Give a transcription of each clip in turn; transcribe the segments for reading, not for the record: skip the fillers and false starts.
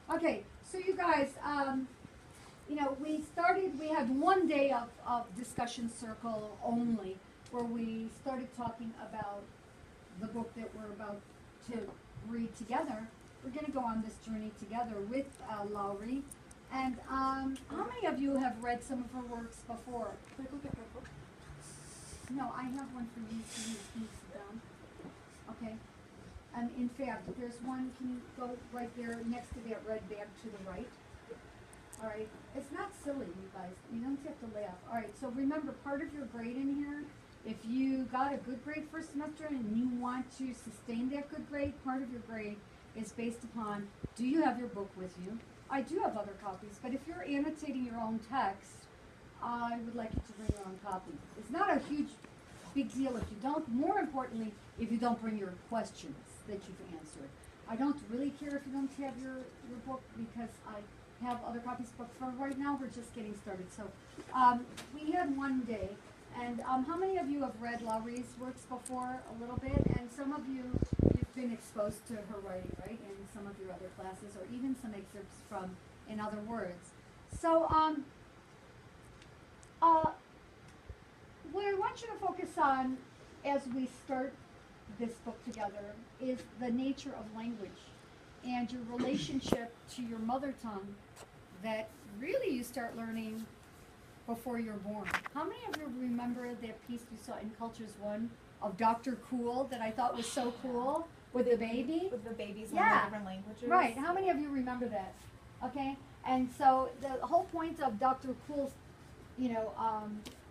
Okay, so you guys, we had one day of discussion circle only, where we started talking about the book that we're about to read together. We're gonna go on this journey together with Lowry. And how many of you have read some of her works before? Can I go get my book? No, I have one for you, so you can sit down. Okay. And in fact, there's one, can you go right there next to that red bag to the right? All right, it's not silly, you guys, you don't have to laugh. All right, so remember, part of your grade in here, if you got a good grade first semester and you want to sustain that good grade, part of your grade is based upon, do you have your book with you? I do have other copies, but if you're annotating your own text, I would like you to bring your own copy. It's not a huge, big deal if you don't. More importantly, if you don't bring your questions that you've answered. I don't really care if you don't have your book because I have other copies, but for right now, we're just getting started. So we had one day, and how many of you have read Lowry's works before a little bit? And some of you, you've been exposed to her writing, right, in some of your other classes, or even some excerpts from In Other Words. So what I want you to focus on as we start this book together is the nature of language and your relationship to your mother tongue that really you start learning before you're born. How many of you remember that piece we saw in Cultures One of Dr. Cool that I thought was so cool with the baby? With the babies Yeah. learning different languages. Right. How many of you remember that? Okay. And so the whole point of Dr. Cool's,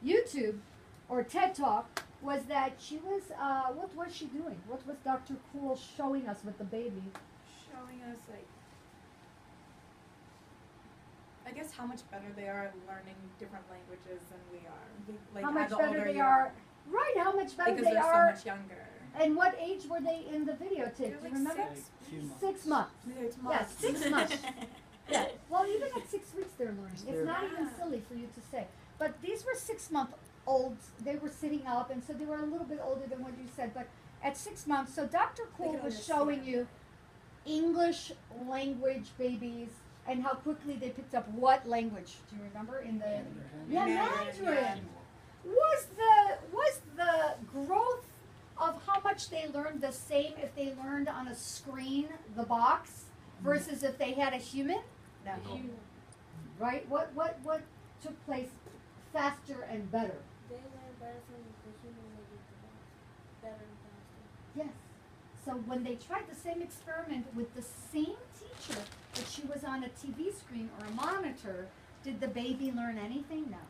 YouTube or TED Talk was that she was, what was she doing? What was Dr. Cool showing us with the baby? Showing us, like, I guess how much better they are at learning different languages than we are. Like, How much as the better older they you are. Right, how much better because they they're are. so much younger. And what age were they in the videotape? They're Do you like remember? 6. 6 months. It's Yeah, months. 6 months. Yeah. Well, even at 6 weeks they're learning. It's not even Yeah. silly for you to say. But these were 6-month-olds. They were sitting up, and so they were a little bit older than what you said. But at 6 months, so Dr. Cool can was showing understand. you English language babies and how quickly they picked up what language? Do you remember in the Mandarin. Was the growth of how much they learned the same if they learned on a screen, the box, versus if they had a human? No. Right? What took place faster and better? They learn better from the human language better and faster. Yes. So when they tried the same experiment with the same teacher, but she was on a TV screen or a monitor, did the baby learn anything? No.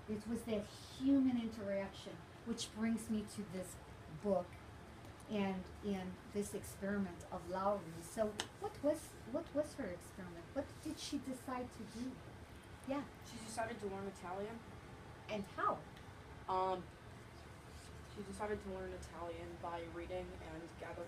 It was that human interaction, which brings me to this book and this experiment of Lowry. So what was her experiment? What did she decide to do? Yeah. She decided to learn Italian. And how? She decided to learn Italian by reading and gather.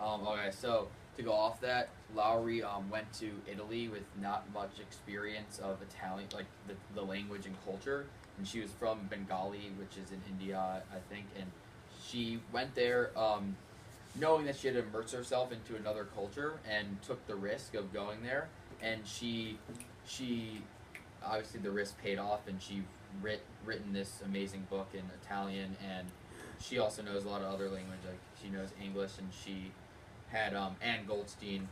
Okay, so to go off that, Lowry went to Italy with not much experience of Italian, like the language and culture, and she was from Bengali, which is in India, I think, and she went there knowing that she had to immerse herself into another culture and took the risk of going there, and she obviously the risk paid off, and she written this amazing book in Italian, and she also knows a lot of other language, like she knows English, and she had Anne Goldstein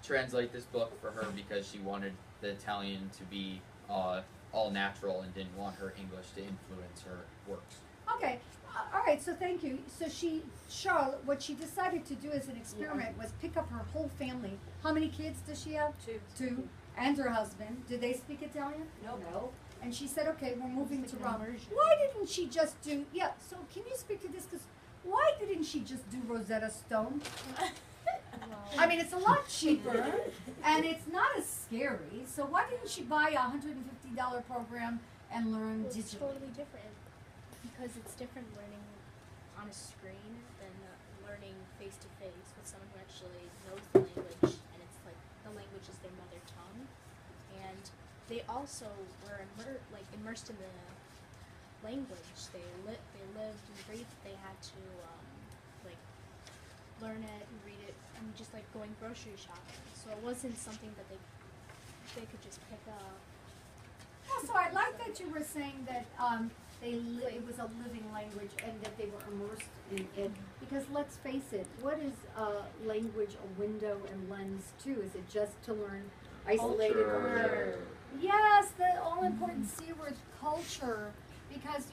translate this book for her because she wanted the Italian to be all natural and didn't want her English to influence her works. Okay, all right, so thank you. So Charlotte, what she decided to do as an experiment was pick up her whole family. How many kids does she have? 2. 2. And her husband. Did they speak Italian? Nope. No. And she said, okay, we're moving to Rome. Why didn't she just do, so can you speak to this? Because why didn't she just do Rosetta Stone? I mean, it's a lot cheaper, and it's not as scary. So why didn't she buy a $150 program and learn Well, it's digitally? totally different because it's different learning on a screen than learning face to face with someone who actually knows the language, and it's like the language is their mother tongue, and they also were immersed in the language. They lived and breathed. They had to learn it and read it and just like going grocery shopping. So it wasn't something that they could just pick up. Yeah, so I like that you were saying that it was a living language and that they were immersed in it. Because let's face it, what is language a window and lens to? Is it just to learn isolated Culture. words? Yes, the all important C word, culture. Because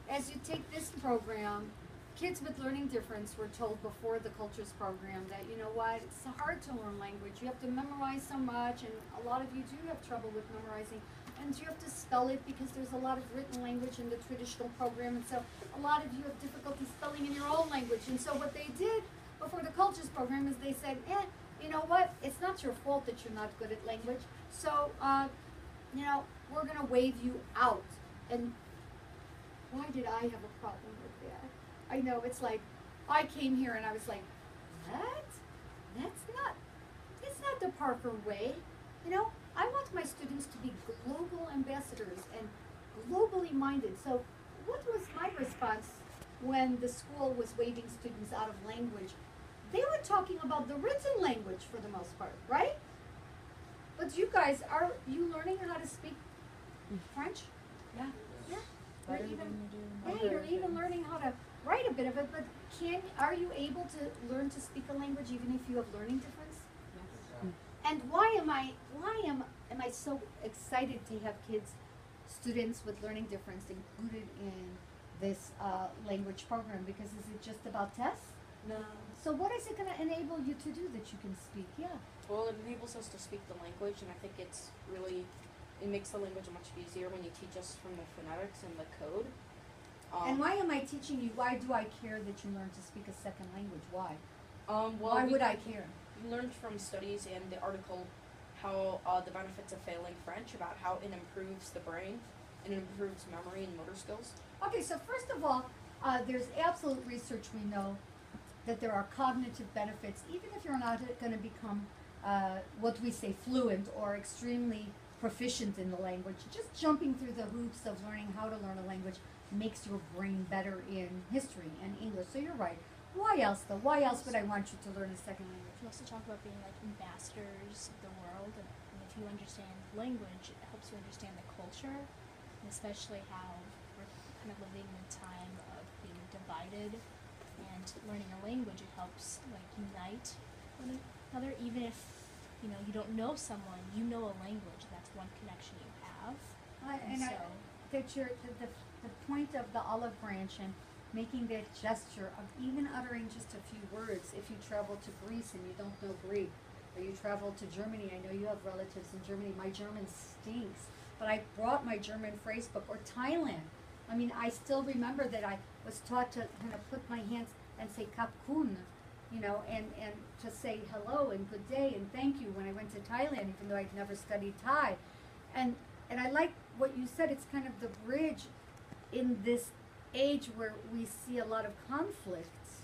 as you take this program, kids with learning difference were told before the cultures program that it's hard to learn language. You have to memorize so much, and a lot of you do have trouble with memorizing. And you have to spell it because there's a lot of written language in the traditional program, and so a lot of you have difficulty spelling in your own language. And so what they did before the cultures program is they said, you know what? It's not your fault that you're not good at language. So, we're gonna waive you out. And why did I have a problem with that? I know it's like I came here and I was like, that's not the Parker way. I want my students to be global ambassadors and globally minded. So what was my response when the school was waiving students out of language? They were talking about the written language for the most part, right? But you guys, are you learning how to speak French? Yeah. Yeah. Better You're than even, you do. yeah, you're even learning how to write a bit of it, but are you able to learn to speak a language even if you have learning difference? And why am I so excited to have students with learning difference included in this language program? Because is it just about tests? No. So what is it going to enable you to do that you can speak? Yeah. Well, it enables us to speak the language, and I think it makes the language much easier when you teach us from the phonetics and the code. And why am I teaching you? Why do I care that you learn to speak a second language? Why? Well, Why would I care? We learned from studies and the article how the benefits of failing French, about how it improves the brain and it improves memory and motor skills. Okay, so first of all, there's absolute research we know that there are cognitive benefits, even if you're not going to become what we say fluent or extremely proficient in the language. Just jumping through the hoops of learning how to learn a language makes your brain better in history and English. So you're right. Why else though? Why else would I want you to learn a second language? We also talk about being like ambassadors of the world, and if you understand language, it helps you understand the culture, and especially how we're kind of living in a time of being divided, and learning a language, it helps like unite one another, even if you don't know someone, you know a language, that's one connection you have. The point of the olive branch and making that gesture of even uttering just a few words. If you travel to Greece and you don't know Greek, or you travel to Germany, I know you have relatives in Germany. My German stinks, but I brought my German phrase book. Or Thailand. I mean, I still remember that I was taught to kind of put my hands and say kapkun, and to say hello and good day and thank you when I went to Thailand, even though I'd never studied Thai. And I like what you said. It's kind of the bridge in this age where we see a lot of conflicts.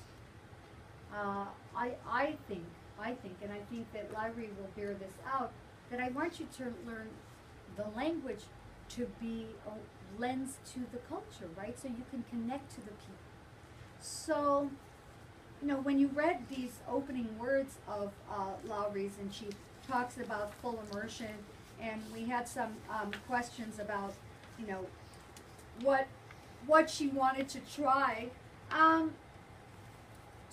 I think, and I think that Larry will bear this out, that I want you to learn the language to be a lens to the culture, right? So you can connect to the people. So, when you read these opening words of Lowry's, and she talks about full immersion, and we had some questions about, what she wanted to try. Talk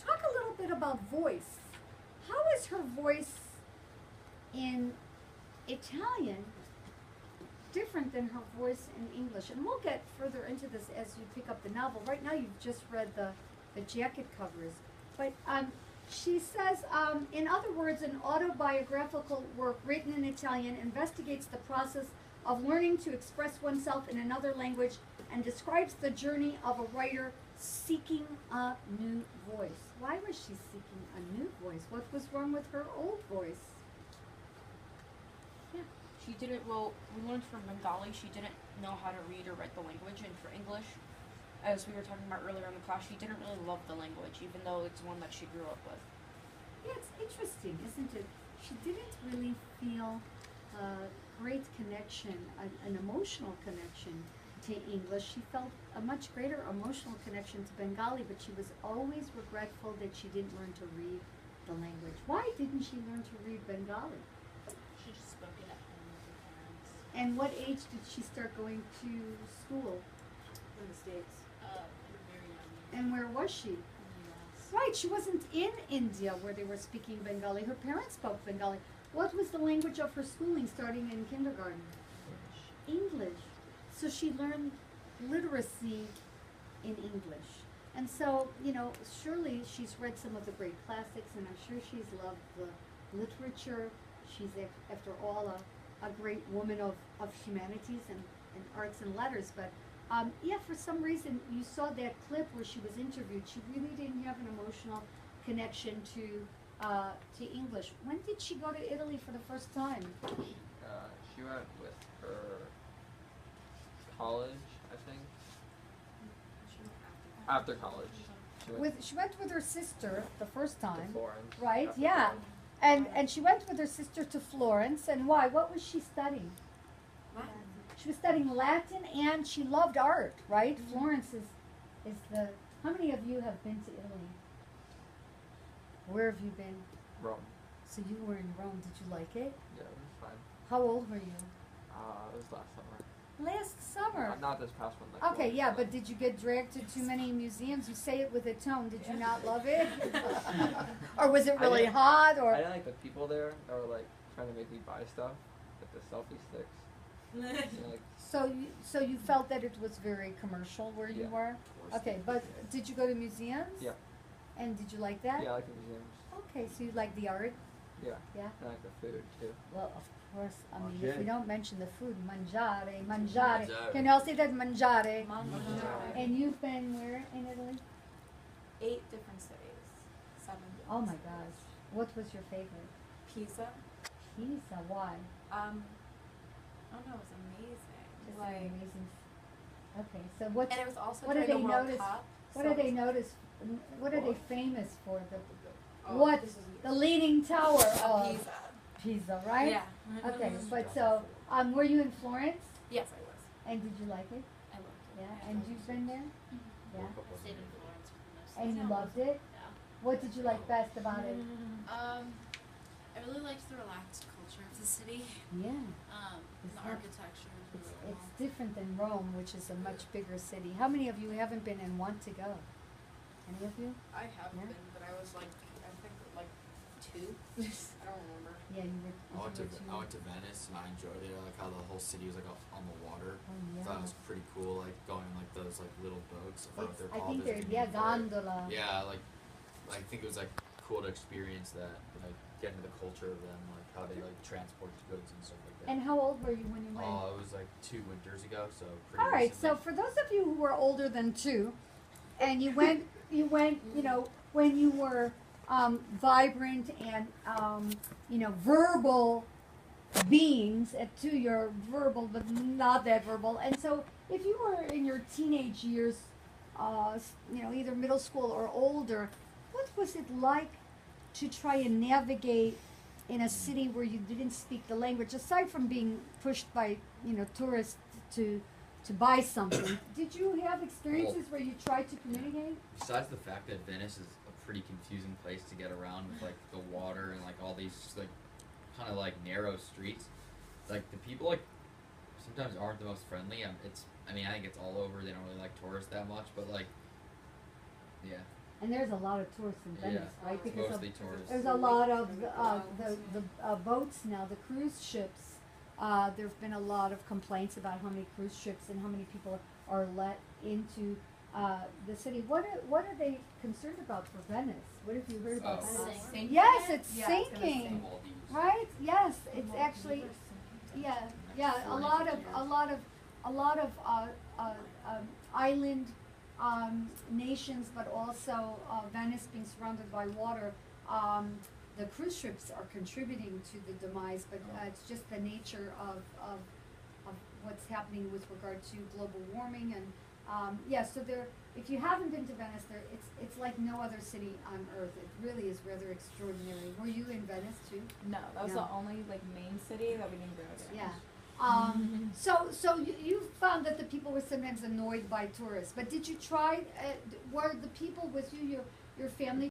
a little bit about voice. How is her voice in Italian different than her voice in English? And we'll get further into this as you pick up the novel. Right now you've just read the jacket covers. But she says, in other words, an autobiographical work written in Italian investigates the process of learning to express oneself in another language and describes the journey of a writer seeking a new voice. Why was she seeking a new voice? What was wrong with her old voice? Yeah. We learned from Bengali, she didn't know how to read or write the language, and for English, as we were talking about earlier in the class, she didn't really love the language, even though it's one that she grew up with. Yeah, it's interesting, isn't it? She didn't really feel a great connection, an emotional connection to English, she felt a much greater emotional connection to Bengali, but she was always regretful that she didn't learn to read the language. Why didn't she learn to read Bengali? She just spoke it at home with her parents. And what age did she start going to school? In the States. Very young. And where was she? In the US. Right, she wasn't in India where they were speaking Bengali. Her parents spoke Bengali. What was the language of her schooling starting in kindergarten? English. So she learned literacy in English. And so, you know, surely she's read some of the great classics, and I'm sure she's loved the literature. She's, after all, a great woman of humanities and arts and letters. But, yeah, for some reason, you saw that clip where she was interviewed. She really didn't have an emotional connection to English. When did she go to Italy for the first time? She went with her college, I think. After college. She went with her sister the first to time, Florence. right? After Yeah. college. And she went with her sister to Florence. And why? What was she studying? She was studying Latin, and she loved art, right? Florence is the. How many of you have been to Italy? Where have you been? Rome. So you were in Rome. Did you like it? Yeah, it was fine. How old were you? It was last summer. Last summer. Not this past one. Like Okay, last yeah, summer. but did you get dragged to too many museums? You say it with a tone. Did you not love it? Or was it I really didn't- hot? I Or didn't like the people there that were like trying to make me buy stuff, like the selfie sticks. You know, like, so you felt that it was very commercial where you Yeah. were? Okay, but did you go to museums? Yeah. And did you like that? yeah, I like the museums. Okay, so you like the art? Yeah. Yeah. I like the food too. Well, of course. I mean, if Mangiare. we don't mention the food, mangiare, mangiare. Mangiare. Can you all say that mangiare? Mangiare. And you've been where in Italy? 8 different cities. 7. Oh my gosh. What was your favorite? Pisa. Pisa. Why? I don't know, it was amazing. Just Like, an amazing. Okay, so what? and it was also what during did the they World notice? Cup. What so are they it's- notice? What are they famous for? oh, What? this is The leaning tower of Pisa. Pisa, right? Yeah. Okay, but so were you in Florence? Yes, I was. And did you like it? I loved it. Yeah. And you've been there? Yeah. I stayed in Florence for most of And the you time. loved it? Yeah. What did you like best about it? I really liked the relaxed culture of the city. Yeah. And the not- architecture is It's really it's different than Rome, which is a much bigger city. How many of you haven't been and want to go? Any of you? I have Yeah. been, but I was like, I think like 2. I don't remember. Yeah, you were. I went to you were too- I went to Venice and I enjoyed it. I like how the whole city was like on the water. Oh, I yeah. thought it was pretty cool, like going on like those like little boats. I forgot what they're I called. think There's a they're, name yeah, for it. gondola. Yeah, like I think it was like cool to experience that, like get into the culture of them, like how they like transport goods and stuff like that. And how old were you when you went? It was like 2 winters ago, so pretty All right, so recently. for those of you who were older than 2, and you went, you know, when you were vibrant and, verbal beings. At 2, you're verbal, but not that verbal. And so if you were in your teenage years, either middle school or older, what was it like to try and navigate in a city where you didn't speak the language, aside from being pushed by, tourists to buy something? Did you have experiences where you tried to communicate? Besides the fact that Venice is a pretty confusing place to get around with like the water and like all these like kind of like narrow streets, like the people like sometimes aren't the most friendly. I think it's all over. They don't really like tourists that much, but like, yeah, And there's a lot of tourists in Venice, right? Because of, mostly tourists. there's a lot of the boats now, the cruise ships. There have been a lot of complaints about how many cruise ships and how many people are let into the city. What are they concerned about for Venice? What have you heard about Oh. Venice? Sinking Yes, it? it's Yeah, it's gonna sinking. sink. Maldives. Right? Yes, it's actually, yeah. A 40, lot 50 of island nations, but also Venice being surrounded by water. The cruise ships are contributing to the demise, but it's just the nature of what's happening with regard to global warming and so there. If you haven't been to Venice, it's like no other city on earth. It really is rather extraordinary. Were you in Venice too? No, that was No. the only like main city that we didn't go to. Yeah. So you found that the people were sometimes annoyed by tourists, but did you try? Were the people with you, your family?